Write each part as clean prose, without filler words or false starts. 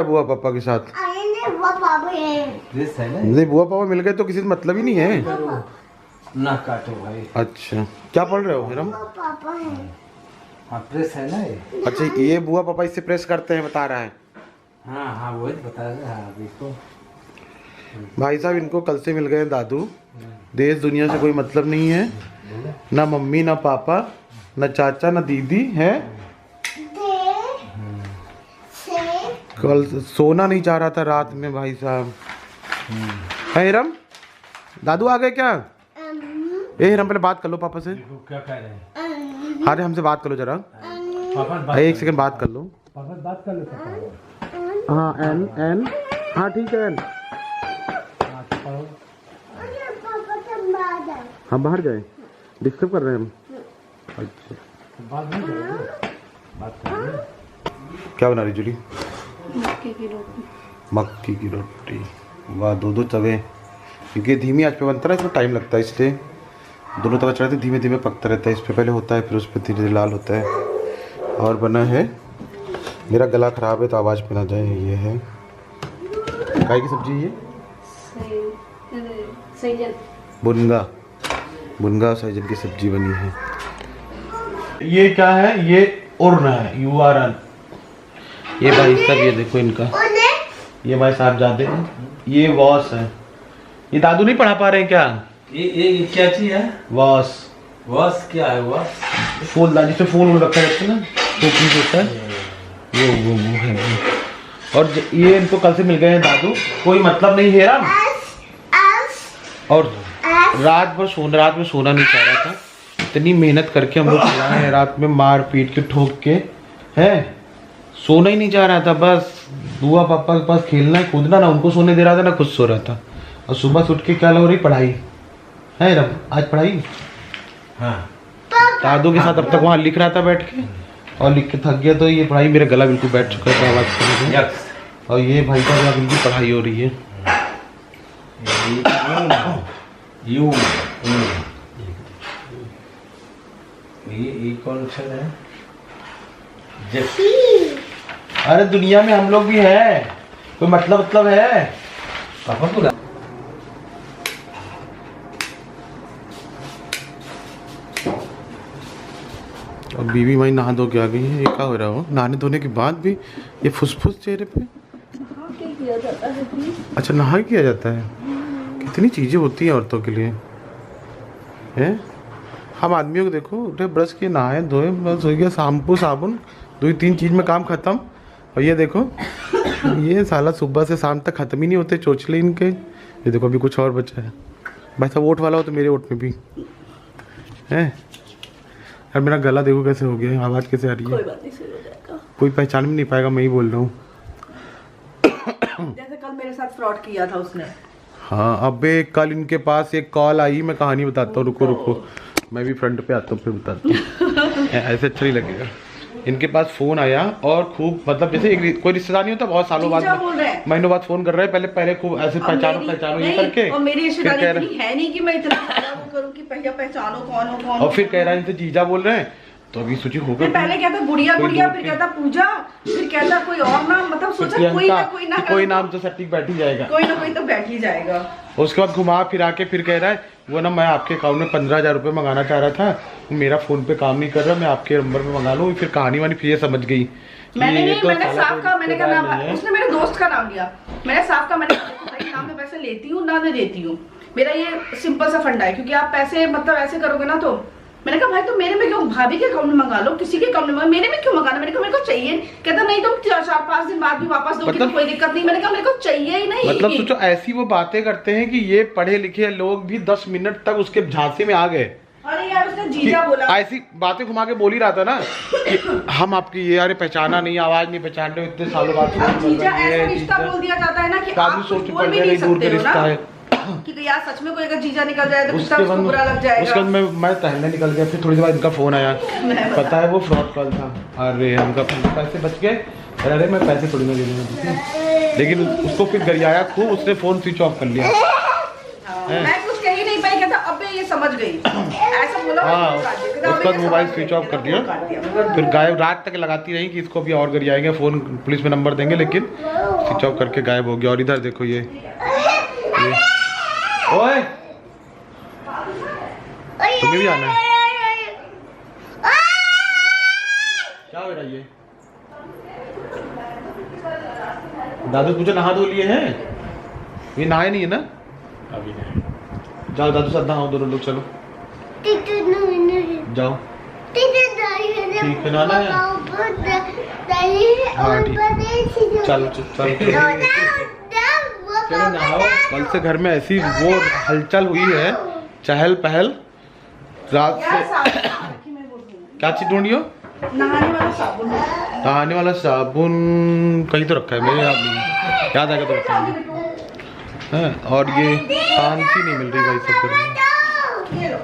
बुआ पापा के साथ? बुआ पापा है ना? नहीं, बुआ पापा मिल गए तो किसी से मतलब ही नहीं है ना काटो भाई। अच्छा, क्या पढ़ रहे हो हिरम? पापा है। हाँ प्रेस है ना ये। अच्छा, ये बुआ पापा इससे प्रेस करते हैं, बता रहा है। हाँ हाँ वही बता रहा है अभी तो। भाई साहब, इनको कल से मिल गए दादू। देश दुनिया से कोई मतलब नहीं है, ना मम्मी ना पापा ना चाचा ना दीदी है। कल सोना नहीं चाह रहा था रात में भाई साहब। है हिरम? दादू आ गए क्या? ए हिरम, पहले बात कर लो पापा से। क्या कह रहे हैं? अरे हमसे बात कर लो जरा। पापा एक सेकंड बात कर लो। पापा बात कर लो पापा। हाँ एन एन, हाँ ठीक है एन। हम बाहर गए, डिस्टर्ब कर रहे हैं हम। अच्छा, बात नहीं करोगे? बात करोगे? क्या बना रही जूली? मक्के की रोटी। मक्की की रोटी, वाह। दो तवे, क्योंकि धीमी आंच पे बनता है, इसमें टाइम लगता है, इसलिए दोनों तवे चढ़ाते धीमे धीमे पकता रहता है। इस पे पहले होता है, फिर उस पर धीरे धीरे लाल होता है। और बना है, मेरा गला ख़राब है तो आवाज़ पे ना जाए, ये है काय की सब्जी? ये सैजन। बुनगा सैजन की सब्जी बनी है। ये क्या है? ये उर्न है, URN। ये भाई साहब, ये देखो इनका, ये भाई साहब जाते हैं। ये वॉश है। ये दादू नहीं पढ़ा पा रहे हैं क्या? ये क्या चीज है? वॉश। वॉश क्या है? वॉश फूलदानी जिसमें फूल रखा रहता है ना, तो पीस होता है वो है वो। और ये इनको कल से मिल गए हैं दादू, कोई मतलब नहीं है राम। और रात में सोना नहीं चाह रहा था। इतनी मेहनत करके हम लोग चलाए हैं, रात में मार पीट के ठोक के, है सोना ही नहीं चाह रहा था। बस बुआ पापा के पास खेलना है, कूदना, ना उनको सोने दे रहा था ना खुद सो रहा था। और सुबह से उठ के क्या लग रही? पढ़ाई है रब, आज पढ़ाई। हाँ दादू के साथ अब तक वहाँ लिख रहा था बैठ के, और लिख के थक गया तो ये पढ़ाई, मेरा गला बिल्कुल बैठ चुका था आवाज़ करने में। और ये भाई का बिल्कुल पढ़ाई हो रही है। ये कौन अक्षर है? अरे दुनिया में हम लोग भी हैं, कोई मतलब है? पापा को और बीवी भाई नहा धो के आ गई है। ये क्या हो रहा हो? नहाने धोने के बाद भी ये फुसफुस चेहरे पे। किया जाता है। अच्छा, नहा किया जाता है। कितनी चीज़ें होती हैं औरतों के लिए, हैं? हम आदमियों को देखो, उठे ब्रश किए, नहाए धोए, बस हो गया, शैम्पू साबुन, 2-3 चीज़ में काम ख़त्म। और ये देखो, ये साला सुबह से शाम तक ख़त्म ही नहीं होते चोचले इनके। ये देखो अभी कुछ और बचा है। भाई साहब वोट वाला हो तो मेरे वोट में भी है। यार मेरा गला देखो कैसे हो गया, आवाज़ कैसे आ रही है। कोई बात नहीं, सही हो जाएगा। कोई पहचान भी नहीं पाएगा, मैं ही बोल रहा हूँ। जैसे कल मेरे साथ फ्रॉड किया था उसने। हाँ, अबे कल इनके पास एक कॉल आई, मैं कहानी बताता हूँ, रुको मैं भी फ्रंट पे आता हूँ फिर बताता हूँ। ऐसे अच्छा नहीं लगेगा। इनके पास फोन आया और खूब, मतलब जैसे एक कोई रिश्तेदार नहीं होता, बहुत सालों बाद, महीनों बाद फोन कर रहे हैं। पहले खूब ऐसे पहचानो ये करके, और मेरी रिश्तेदारी इतनी है नहीं कि मैं इतना वो करूं कि पहचानो कौन हो। और फिर कह रहा है इनसे जीजा बोल रहे हैं, तो अभी सोचिए होगा। पहले कहता गुड़िया, फिर कहता पूजा, फिर कहता कोई और नाम, मतलब सोचा कोई नाम तो सटीक बैठ ही जाएगा, कोई ना कोई तो बैठ ही जाएगा। उसके बाद घुमा फिरा के फिर कह रहा है वो ना, मैं आपके अकाउंट में 15,000 रुपये मंगाना चाह रहा था, मेरा फोन पे काम नहीं कर रहा, मैं आपके नंबर पे मंगा लूँ। फिर कहानी वानी फिर ये समझ गई। मैंने साफ कहा, मैंने कहा ना, उसने मेरे दोस्त का नाम लिया, मैंने साफ कहा, मैंने कहा ना मैं पैसे लेती हूँ ना देती हूँ, मेरा ये सिंपल सा फंडा है, क्योंकि आप पैसे मतलब ऐसे करोगे ना, तो मैंने कहा भाई तो मेरे में क्यों, भाभी के अकाउंट में मंगा लो, किसी के अकाउंट में, मेरे में क्यों मंगाना। मैंने कहा मेरे को चाहिए। कहता नहीं तुम 4-5 दिन बाद भी वापस दोगे तो कोई दिक्कत नहीं। मैंने कहा मेरे को चाहिए ही नहीं। मतलब सोचो, ऐसी वो बातें करते हैं कि ये पढ़े लिखे लोग भी 10 मिनट तक उसके झांसे में आ गए। अरे यार उसने जीजा बोला, ऐसी बातें घुमा के बोल ही रहा था ना कि हम आपकी ये, अरे पहचाना नहीं, आवाज नहीं पहचान रहे, इतने सालों बाद जीजा ऐसा रिश्ता बोल दिया जाता है ना कि आप सोच बोल भी नहीं सकते हो ना कि यार सच में कोई अगर जीजा निकल जाए तो कितना उसको बुरा लग जाएगा। उसके बाद मैं टहलने निकल गया। फिर थोड़ी देर बाद इनका फोन आया, पता है वो फ्रॉड कॉल था। अरे हमका पैसे बच गए। अरे मैं पैसे थोड़ी ना दे दूँगा, लेकिन उसको फिर गरियाया खूब, उसने फोन स्विच ऑफ कर लिया। मैं कुछ कह ही नहीं पाई, कहता अबे ये समझ गई, ऐसा बोला। हाँ, उसका मोबाइल स्विच ऑफ कर दिया। फिर गायब, रात तक लगाती रही कि इसको भी और गरियाएंगे, फोन पुलिस में नंबर देंगे, लेकिन स्विच ऑफ करके गायब हो गया। और इधर देखो ये ओए तुम्हें भी आना है क्या हो रहा है? ये दादू तुझे नहा धो लिए हैं? ये नहाए नहीं है ना अभी नहीं। जाओ दादू साथ नहाओ दोनों लोग, चलो जाओ। ठीक है नहाना है? हाँ ठीक, चलो चलो नहाओ। कल से घर में ऐसी वो हलचल हुई है, चहल पहल रात से। क्या चीज ढूंढी हो? नहाने वाला साबुन। नहाने वाला साबुन कहीं तो रखा है, मेरे याद नहीं, याद आएगा तो बताऊंगी। हाँ, और ये शांति नहीं मिल रही भाई सब घर में। ये लो।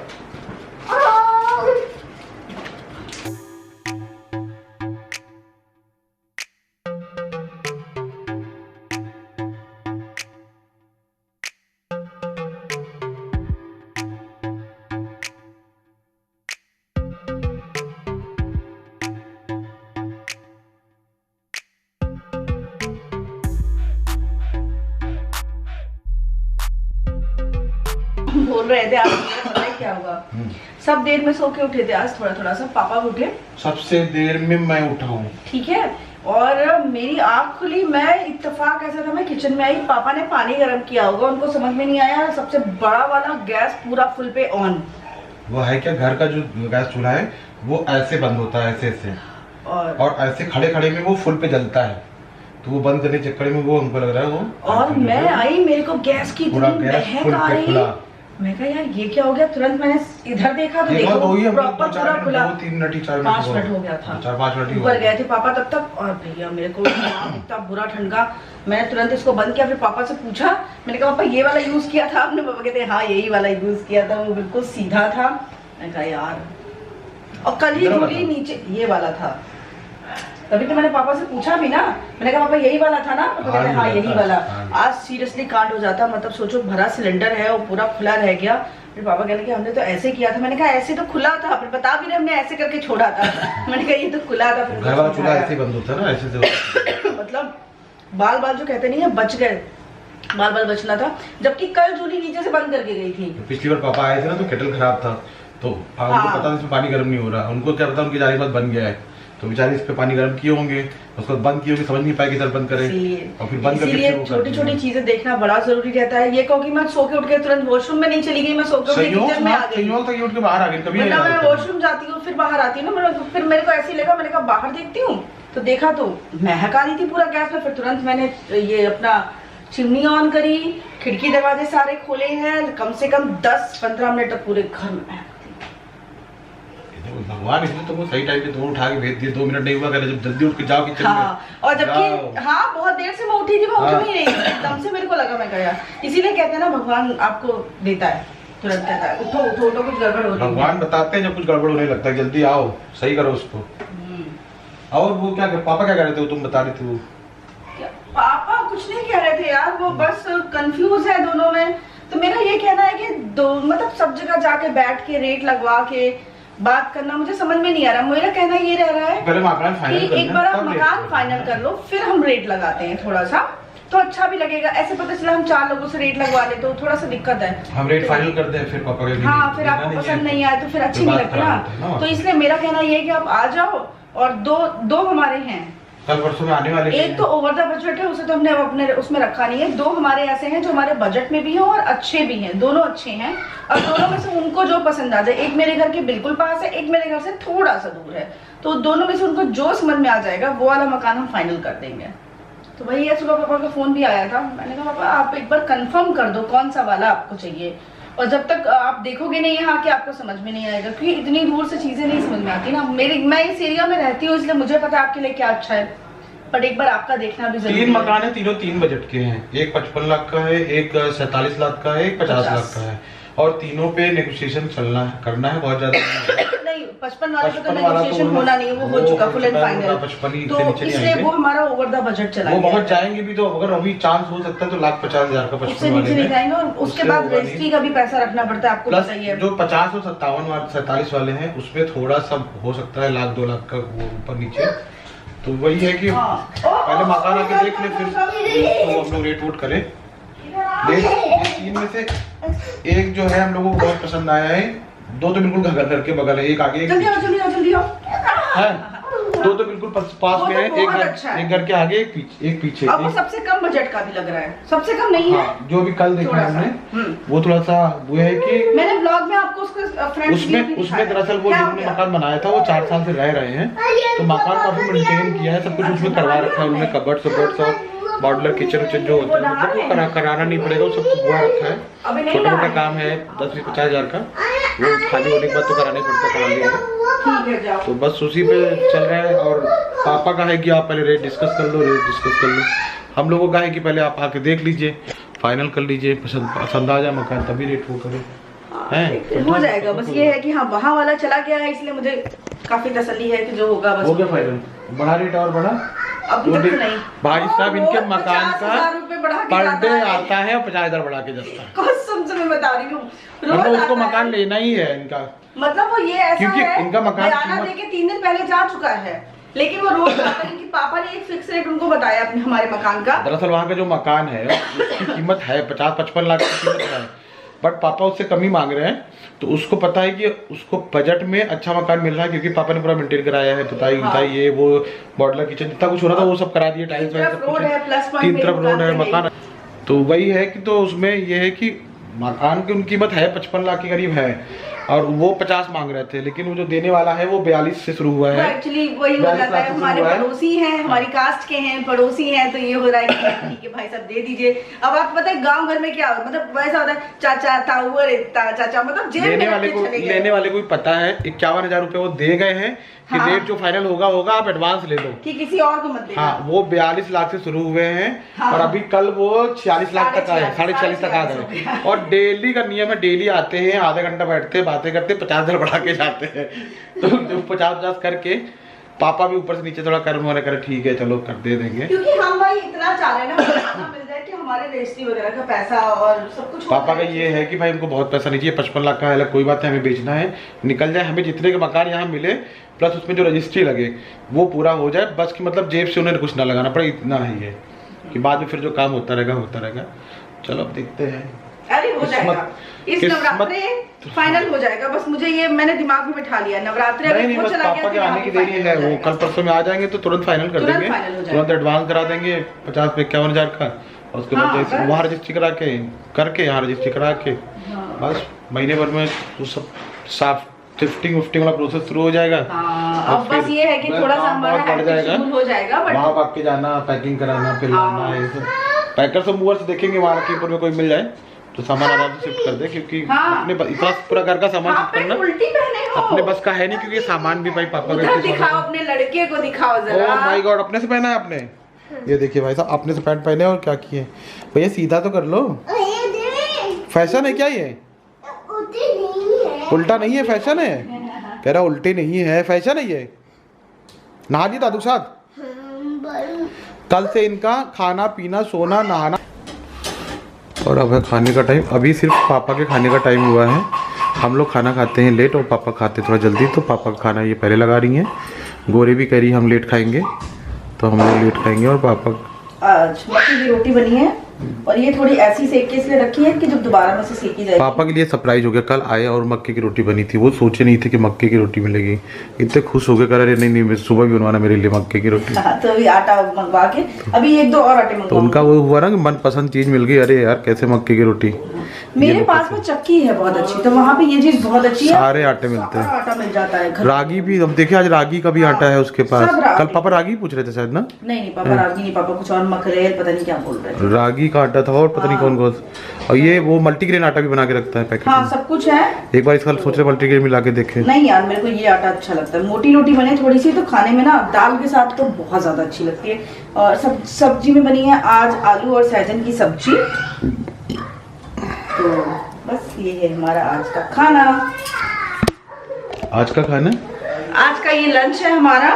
बोल रहे थे आप, पता है क्या हुआ? सब देर में सो के उठे थे आज, थोड़ा थोड़ा सा पापा उठे। सबसे देर में मैं उठा हूँ, ठीक है, और मेरी आँख खुली, मैं इत्तेफाक ऐसा था मैं किचन में आई, पापा ने पानी गर्म किया होगा, उनको समझ में नहीं आया, सबसे बड़ा वाला गैस पूरा फुल पे ऑन। वो है क्या, घर का जो गैस चूल्हा है वो ऐसे बंद होता है, ऐसे ऐसे, और ऐसे खड़े खड़े में वो फुल पे जलता है, तो वो बंद करने के चक्कर में वो हमको लग रहा है वो। और मैं आई, मेरे को गैस की इतनी महक आ रही, मैं कहा यार ये क्या हो गया, तुरंत मैंने इधर देखा तो देखो प्रॉपर पूरा खुला। 2-3 मिनट ही 5 मिनट हो गया था, 4-5 मिनट ऊपर गए थे पापा तब तक, और भैया मेरे को इतना बुरा ठंडा, मैंने तुरंत इसको बंद किया, फिर पापा से पूछा, मैंने कहा पापा ये वाला यूज किया था आपने? पापा कहते हाँ यही वाला यूज किया था, वो बिल्कुल सीधा था। मैंने कहा यार, और कल ही धुली नीचे, ये वाला था, तभी तो मैंने पापा से पूछा भी ना, मैंने कहा पापा यही वाला था ना? पापा कहते हाँ यही वाला। आज सीरियसली कांड हो जाता, मतलब सोचो भरा सिलेंडर है और पूरा खुला रह गया। फिर पापा कहने कि हमने तो ऐसे किया था, मैंने कहा ऐसे तो खुला था, फिर बता भी रहे हमने ऐसे करके छोड़ा था। मैंने कहा ये तो खुला था, फिर घर वाला चूल्हा ऐसे बंद होता है ना, ऐसे से मतलब बाल बाल जो कहते नहीं है बच गए, बाल बाल बचना था, जबकि कल जूली नीचे से बंद करके गई थी। पिछली बार पापा आए थे ना तो केटल खराब था, तो उनको पता इसमें पानी गर्म नहीं हो रहा, उनको क्या पता उनकी जारी बात बन गया है, तो बेचारे इस पे पानी गर्म किए होंगे, उसको बंद किए होंगे, समझ नहीं पाए कि सर बंद करें, और फिर बंद करके इसलिए छोटी छोटी चीजें देखना बड़ा जरूरी रहता है। ये कहो कि मैं सो के उठ के तुरंत वॉशरूम में नहीं चली गई, मैं सो के किचन में आ गई, उठ के बाहर आ गई, कभी मतलब मैं वॉशरूम जाती हूँ फिर बाहर आती हूँ ना, फिर मेरे को ऐसे ही लगा, मैंने कहा बाहर देखती हूँ, तो देखा तो महक आ रही थी पूरा गैस में, फिर तुरंत मैंने ये अपना चिमनी ऑन करी, खिड़की दरवाजे सारे खोले हैं, कम से कम 10-15 मिनट तक पूरे घर में। भगवान इसने तुमको सही टाइम पे तुम उठा के भेज दिए, 2 मिनट नहीं हुआ करे, जब जल्दी उठ के जाओ किचन में। और जबकि हाँ बहुत देर से मैं उठी थी, मैं उठ ही नहीं, एकदम से मेरे को लगा, मैं कहा इसीलिए कहते हैं ना भगवान आपको देता है, तुरंत कहता है उठो उठो उठो, कुछ गड़बड़ हो रही है। भगवान बताते हैं जब कुछ गड़बड़ होने लगता है, जल्दी आओ सही करो उसको। और वो क्या पापा क्या कह रहे थे, तुम बता रही थी वो? पापा कुछ नहीं कह रहे थे यार, वो बस कंफ्यूज है दोनों में। तो मेरा ये कहना है कि मतलब सब जगह जाके बैठ के रेट लगवा के बात करना मुझे समझ में नहीं आ रहा। मेरा कहना ये रह रहा है कि एक बार आप मकान फाइनल कर लो, फिर हम रेट लगाते हैं थोड़ा सा, तो अच्छा भी लगेगा। ऐसे पता चला हम 4 लोगों से रेट लगवा ले तो थोड़ा सा दिक्कत है, हम रेट फाइनल करते हैं, फिर पापा हाँ फिर आपको पसंद नहीं आए तो फिर अच्छी नहीं लगती ना। तो इसलिए मेरा कहना ये है कि आप आ जाओ, और दो हमारे हैं कल परसों में आने वाले, एक तो ओवर द बजट है, उसे तो हमने अपने उसमें रखा नहीं है। 2 हमारे ऐसे हैं जो हमारे बजट में भी हैं और अच्छे भी हैं, दोनों अच्छे हैं, और दोनों में से उनको जो पसंद आ जाए, एक मेरे घर के बिल्कुल पास है, एक मेरे घर से थोड़ा सा दूर है, तो दोनों में से उनको जो समझ में आ जाएगा वो वाला मकान हम फाइनल कर देंगे। तो वही है, सुबह पापा का फोन भी आया था, मैंने कहा पापा आप एक बार कंफर्म कर दो कौन सा वाला आपको चाहिए, और जब तक आप देखोगे नहीं यहाँ के आपको समझ में नहीं आएगा, क्योंकि इतनी दूर से चीजें नहीं समझ में आती ना। मैं इस एरिया में रहती हूँ इसलिए मुझे पता है आपके लिए क्या अच्छा है, बट एक बार आपका देखना भी जरूरी है। 3 मकान है, तीनों 3 बजट के हैं, एक 55 लाख का है, एक 47 लाख का है, एक 50 लाख का है, और तीनों पे नेगोशिएशन करना है बहुत ज्यादा। नहीं 55 वाले पे तो नेगोशिएशन होना नहीं, वो हो चुका फुल एंड फाइनल, तो इसलिए वो हमारा ओवर द बजट चला गया। वो बहुत जाएंगे भी, तो अगर अभी चांस हो सकता है तो 1,50,000 का 55 वाले नीचे नहीं जाएंगे, और उसके बाद रजिस्ट्री का भी पैसा रखना पड़ता है, आपको पता ही है। जो 50 और 57 47 वाले हैं उसमें थोड़ा सा हो सकता है 1,00,000-2 लाख का वो ऊपर नीचे, तो वही है कि पहले मकान आके देख ले, फिर तो हम लोग रेट वोट करें। देख, तीन में से एक जो है हम लोगों को बहुत पसंद आया है, दो तो बिल्कुल घर के बगल है, एक आगे जल्दी आओ है, दो तो बिल्कुल पास में है, एक घर के आगे एक पीछे। अब वो सबसे कम बजट का भी लग रहा है, सबसे कम नहीं है। जो भी कल देखा हमने वो थोड़ा सा वो है कि मैंने ब्लॉग में आपको उसमें दरअसल वो जिन्होंने मकान बनाया था वो 4 साल से रह रहे हैं, तो मकान काफी मेंटेन किया है, सब कुछ उसमें करवा रखा है उन्होंने, कबर्ड सब मॉडुलर किचन जो होता है वो कराना नहीं पड़ेगा, वो सब कुछ हुआ रखा है। छोटा मोटा काम है 10-50 हज़ार का, वो खाली होने के बाद तो कराना ही पड़ता, करा लिया। तो बस उसी पे चल रहा है। और पापा का है कि आप पहले रेट डिस्कस कर लो, हम लोगों का है कि पहले आप आके देख लीजिए, फाइनल कर लीजिए, पसंद आ जाए मकान तभी रेट वो करें, है हो जाएगा। बस ये है कि हाँ वहाँ वाला चला गया है, इसलिए मुझे काफी तसल्ली है कि जो होगा बस हो गया फाइनल। बढ़ा रेट और बढ़ा अभी तक तो नहीं भाई साहब, इनके मकान का पर डे आता है और 50,000 बढ़ा के जाता है। कसम से मैं बता रही हूँ, मतलब उसको मकान लेना ही है इनका, मतलब वो ये ऐसा क्योंकि है, इनका मकान बयाना देके 3 दिन पहले जा चुका है, लेकिन वो रोज आता है कि पापा ने एक फिक्स रेट उनको बताया अपने हमारे मकान का। दरअसल वहाँ का जो मकान है उसकी कीमत है 50-55 लाख की कीमत है, बट पापा उससे कम ही मांग रहे हैं। तो उसको पता है कि उसको बजट में अच्छा मकान मिल रहा है, क्योंकि पापा ने पूरा मेंटेन कराया है, पुताई ये वो मॉडुलर किचन जितना कुछ हो रहा था वो सब करा दिए, टाइल्स तीन तरफ रोड है मकान। तो वही है कि तो उसमें ये है कि मकान की उनकी कीमत है 55 लाख के करीब है, और वो 50 मांग रहे थे, लेकिन वो जो देने वाला है वो 42 से शुरू हुआ है। एक्चुअली वही हो जाता है, हमारे पड़ोसी हैं, हमारी कास्ट के हैं, पड़ोसी हैं, तो ये हो रहा है कि ठीक है भाई साहब दे दीजिए। अब आप पता है गांव घर में क्या होता है, मतलब वैसा होता है चाचा ताऊ चाचा, मतलब लेने वाले को भी पता है 51,000 रुपए वो दे गए हैं कि रेट जो फाइनल होगा आप एडवांस ले लो, कि किसी और को मत देना। हाँ, वो 42 लाख से शुरू हुए हैं, और अभी कल वो 46 लाख तक आए, 46.5 तक आ गए। और डेली का नियम है, डेली आते हैं, आधा घंटा बैठते हैं, बातें करते, 50,000 बढ़ा के जाते हैं। तो 50 करके पापा भी ऊपर से नीचे थोड़ा कर उन्होंने करे, ठीक है चलो कर दे देंगे, क्योंकि हम भाई इतना चाह रहे हैं ना मिल जाए कि हमारे रजिस्ट्री वगैरह का पैसा और सब कुछ। पापा का ये है कि भाई हमको बहुत पैसा नहीं चाहिए, 55 लाख का है, कोई बात है, हमें बेचना है, निकल जाए, हमें जितने के मकान यहाँ मिले प्लस उसमें जो रजिस्ट्री लगे वो पूरा हो जाए बस, की मतलब जेब से उन्हें कुछ ना लगाना पड़े, इतना ही है कि बाद में फिर जो काम होता रहेगा। चलो अब देखते हैं, अरे हो जाएगा, इस नवरात्रे फाइनल हो जाएगा। बस मुझे ये मैंने दिमाग में बिठा लिया, नवरात्रे नहीं, बस पापा के आने की देरी है, वो कल परसों में आ जाएंगे तो तुरंत फाइनल कर देंगे, तुरंत एडवांस करा देंगे 50-51,000 का, और उसके बाद वहाँ रजिस्ट्री करके यहाँ रजिस्ट्री करा के बस महीने भर में वो सब साफ शिफ्टिंग वाला प्रोसेस शुरू हो जाएगा। अब बस ये है कि थोड़ा सा हमारा बढ़ जाएगा, हो जाएगा, वहाँ भाग के जाना, पैकिंग कराना, फिर लाना है, पैकर से मूवर से देखेंगे वहाँ के ऊपर में कोई मिल जाए तो सामान आराम से शिफ्ट कर दे, क्योंकि अपने इतना पूरा घर का सामान शिफ्ट करना अपने बस का है नहीं, क्योंकि ये सामान भी भाई पापा का दिखाओ, अपने लड़के को दिखाओ जरा। ओह माय गॉड, अपने से पहना है आपने, ये देखिए भाई साहब अपने से पैंट पहने और क्या किए भैया, सीधा तो कर लो, फैशन है क्या ये, उल्टा नहीं है, फैशन है, कह रहा उल्टी नहीं है, फैशन है ये। नहा ली दादू साथ, कल से इनका खाना पीना सोना नहाना, और अब है खाने का टाइम, अभी सिर्फ पापा के खाने का टाइम हुआ है, हम लोग खाना खाते हैं लेट और पापा खाते थोड़ा जल्दी, तो पापा का खाना ये पहले लगा रही हैं, गोरे भी कह रही हम लेट खाएंगे, तो हम लोग लेट खाएंगे, और पापा आज मक्की की रोटी बनी है, और ये थोड़ी ऐसी सेक के इसलिए रखी है कि जब दोबारा में से सेकी जाए। पापा के लिए सरप्राइज हो गया, कल आए और मक्के की रोटी बनी थी, वो सोचे नहीं थे कि मक्के की रोटी मिलेगी, इतने खुश हो गए, कह रहे नहीं सुबह भी बनवाना मेरे लिए मक्के की रोटी। तो अभी आटा मंगवा के अभी 1-2 और आटे मंगवा, तो उनका वो हुआ ना कि मनपसंद चीज मिल गई, अरे यार कैसे मक्के की रोटी। मेरे पास में चक्की है बहुत अच्छी, तो वहाँ पे ये चीज बहुत अच्छी है, सारे आटे मिलते हैं, आटा मिल जाता है। रागी भी हम देखे, आज रागी का भी आटा है उसके पास, कल पापा रागी पूछ रहे थे शायद ना, नहीं पापा रागी नहीं, पापा कुछ और मकरेल पता नहीं क्या बोल रहे हैं, रागी का आटा था और पता नहीं कौन कौन, और ये वो मल्टीग्रेन आटा भी बना के रखता है पैकेट। हाँ सब कुछ है, एक बार इसका सोच रहे मल्टीग्रेन मिला के देखे। नहीं यार मेरे को ये आटा अच्छा लगता है, मोटी रोटी बने थोड़ी सी तो खाने में ना दाल के साथ तो बहुत ज्यादा अच्छी लगती है। और सब्जी में बनी है आज आलू और सहजन की सब्जी, तो बस ये है हमारा आज का खाना। आज का खाना, आज का ये लंच है हमारा,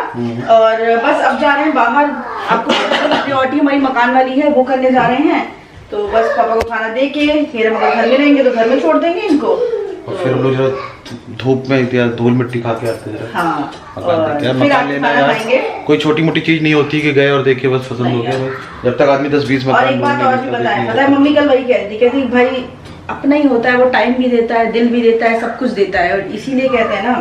और बस अब जा रहे हैं बाहर, आपको प्रियोरिटी हमारी मकान वाली है वो करने जा रहे हैं, तो बस पापा को खाना दे के फिर हम घर में रहेंगे, तो घर में छोड़ देंगे इनको, और फिर हम लोग धूप में इतना धूल मिट्टी खा के आते जरा। हाँ मकान और देखते हैं, फिर मकान आप लेना खाना यार खाएंगे। कोई छोटी मोटी चीज नहीं होती कि गए और देखे बस पसंद हो गया बस। जब तक आदमी 10-20 और मकान एक बात ढूंढ और नहीं भी लेता, बताएं, नहीं पता है मम्मी कल वही कह रही थी, कहती भाई अपना ही होता है, वो टाइम भी देता है, दिल भी देता है, सब कुछ देता है, और इसीलिए कहते हैं ना,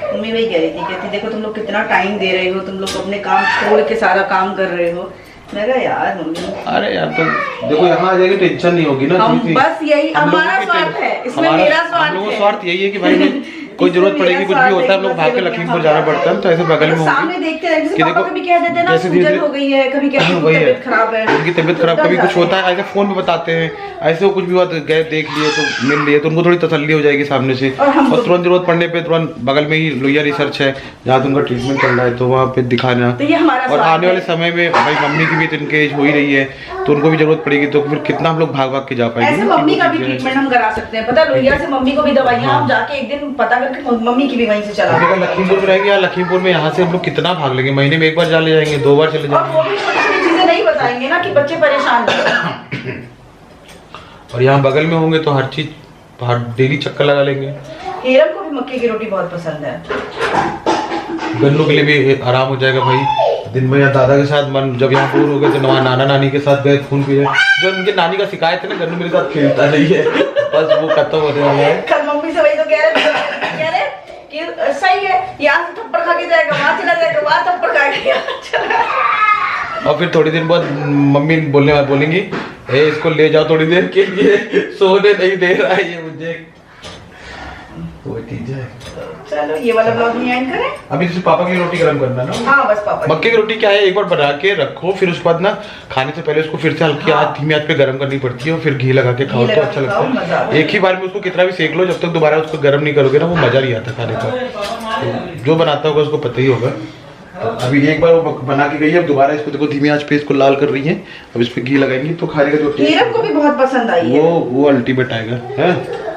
मम्मी वही कह रही थी, कहती देखो तुम लोग कितना टाइम दे रहे हो, तुम लोग अपने काम छोड़ के सारा काम कर रहे हो। मैं कहा यार मम्मी, अरे यार तो देखो यहाँ आ जाएगी टेंशन नहीं होगी ना। हम क्योंकि बस यही हम लोगों हमारा की स्वार्थ है, इसमें हमारा- मेरा हम स्वार्थ लोगों का है। स्वार्थ यही है कि भाई कोई जरूरत पड़ेगी, कुछ भी होता है हम लोग भाग के लखीमपुर जाना पड़ता है, तो ऐसे बगल में सामने होंगे देखते हैं, जैसे कि पापा देखो कभी कह देते हैं ना जैसे धीरे सूजन धीरे- हो गई है, कभी कहते हैं वही है, तबीयत खराब है, उनकी तबीयत खराब, कभी कुछ होता है ऐसे फोन पे बताते हैं, ऐसे वो कुछ भी बात गए देख लिए तो मिल लिए तो उनको थोड़ी तसल्ली हो जाएगी सामने से। और तुरंत जरूरत पड़ने पे तुरंत बगल में ही लोहिया रिसर्च है जहाँ तुमका ट्रीटमेंट चल रहा है, तो वहाँ पे दिखाना। तो ये हमारा और स्वार्थ आने वाले है। समय में भाई मम्मी की भी तो इनके एज हो ही रही है, तो उनको भी जरूरत पड़ेगी, तो फिर कितना हम लोग भाग भाग के जा पाएंगे। ऐसे मम्मी का भी ट्रीटमेंट हम करा सकते हैं, पता है लोहिया से मम्मी को भी दवाइयाँ हम जाके एक दिन पता करके मम्मी की भी वहीं से चला। अगर लखीमपुर में रहेंगे या लखीमपुर में यहाँ से हम लोग कितना भाग लेंगे, महीने में एक बार चले जाएंगे, 2 बार चले और जाएंगे। वो भी छोटी छोटी चीजें नहीं बताएंगे ना कि बच्चे परेशान हो। और यहाँ बगल में होंगे तो हर चीज डेली चक्कर लगा लेंगे। हेरम को भी मक्के की रोटी बहुत पसंद है। गन्नू के लिए भी आराम हो जाएगा भाई। दिन में या दादा के साथ मन जब यहाँ दूर हो गए तो नाना नानी के साथ गए खून पिए, जो उनकी नानी का शिकायत है ना, गन्नू मेरे साथ खेलता नहीं है, बस वो खत्म होने वाला है। कल मम्मी से वही तो कह रहे कि सही है, यहाँ से थप्पड़ खा के जाएगा, वहाँ चला जाएगा, वहाँ थप्पड़ खा के यहाँ चला। और फिर थोड़ी देर बाद मम्मी बोलेंगी ए इसको ले जाओ थोड़ी देर के लिए, सोने नहीं दे रहा है ये मुझे। वो चीज है। चलो ये वाला ब्लॉग नहीं एंड करें। अभी जैसे पापा के लिए रोटी गरम करना ना, हाँ बस पापा मक्के की रोटी क्या है, एक बार बना के रखो, फिर उसके बाद ना खाने से पहले उसको फिर से हल्की आंच धीमी आंच पे गरम करनी पड़ती है, और फिर घी लगा के खाओ तो अच्छा लगता है। एक ही बार में उसको कितना भी सेक लो, जब तक दोबारा उसको गर्म नहीं करोगे ना वो मजा नहीं आता खाने का। तो जो बनाता होगा उसको पता ही होगा। तो अभी एक बार वो बना के गई है, अब दोबारा इसको देखो धीमी आंच पे इसको लाल कर रही है, अब इस पे घी लगाएंगी तो खाने का जो हेरम को भी बहुत पसंद आई है। वो अल्टीमेट आएगा है।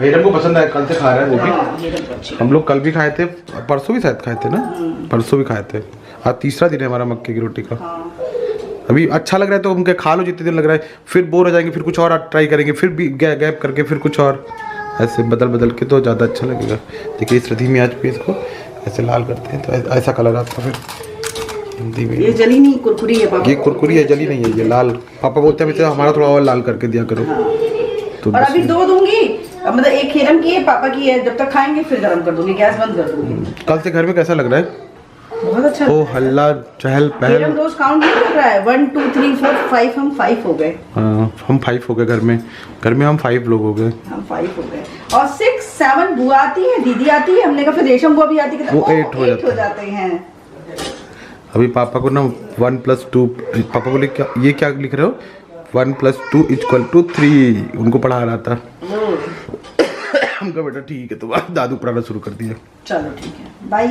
हेरम को पसंद आया, कल से खा रहा है वो भी। हाँ, हेरम को अच्छी। हम लोग कल भी खाए थे, परसों भी शायद खाए थे ना, परसों भी खाए थे। आज तीसरा दिन है हमारा मक्के की रोटी का। हाँ। अभी अच्छा लग रहा है तो उनके खा लो जितने दिन लग रहा है, फिर बोर हो जाएंगे, फिर कुछ और ट्राई करेंगे, फिर भी गैप करके फिर कुछ और, ऐसे बदल के तो ज़्यादा अच्छा लगेगा। देखिए इस धीमी आंच पे इसको ऐसे लाल करते हैं तो ऐसा कलर आता है। फिर धीमी ये जली नहीं, कुरकुरी है पापा। ये कुरकुरी है, जली नहीं है, ये लाल। पापा बोलते हैं हमारा थोड़ा और लाल करके दिया करो। तो और अभी 2 दूंगी, अब मतलब एक हेरम की है, पापा की है, जब तक खाएंगे फिर गरम कर दूंगी, गैस बंद कर दूंगी। कल से घर में कैसा लग रहा है? बहुत अच्छा। ओ हल्ला चहल पहल। हेरम रोज काउंट नहीं कर रहा है, 1 2 3 4 5, हम 5 हो गए। हाँ हम 5 हो गए घर में हम 5 लोग हो गए। हम 5 हो गए। और 6 7 बुआ आती है, दीदी आती है, हमने कहा फिर रेशम बुआ भी आती है, वो 8 हो जाते हैं। अभी पापा को ना 1 + 2, पापा बोले क्या ये क्या लिख रहे हो, 1 + 2 = 3, उनको पढ़ा रहा था। हमका बेटा ठीक है, तो दादू पढ़ाना शुरू कर दिया। चलो ठीक है, बाय।